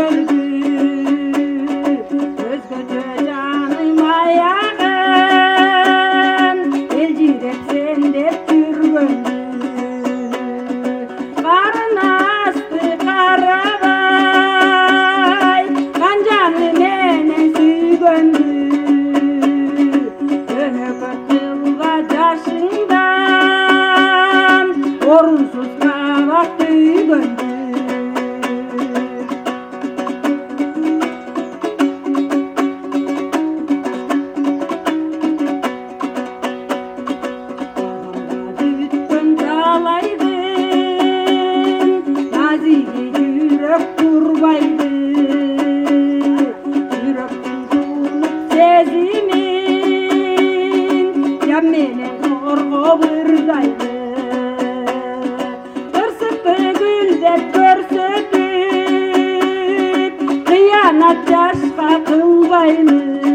өзгөрдü özgöçe canım ayağın elcirep sen dep жүргөндü karın astı karabay kancanı menen süygöndü önökөт жылга жашыңдан орунсуз кабак түйгөндү Turbaydı yürektің тұнып сезімін я менен қорқо бырдайды ырсықты гүлдеп көрсөтүп қиянат жашқа қылбаймын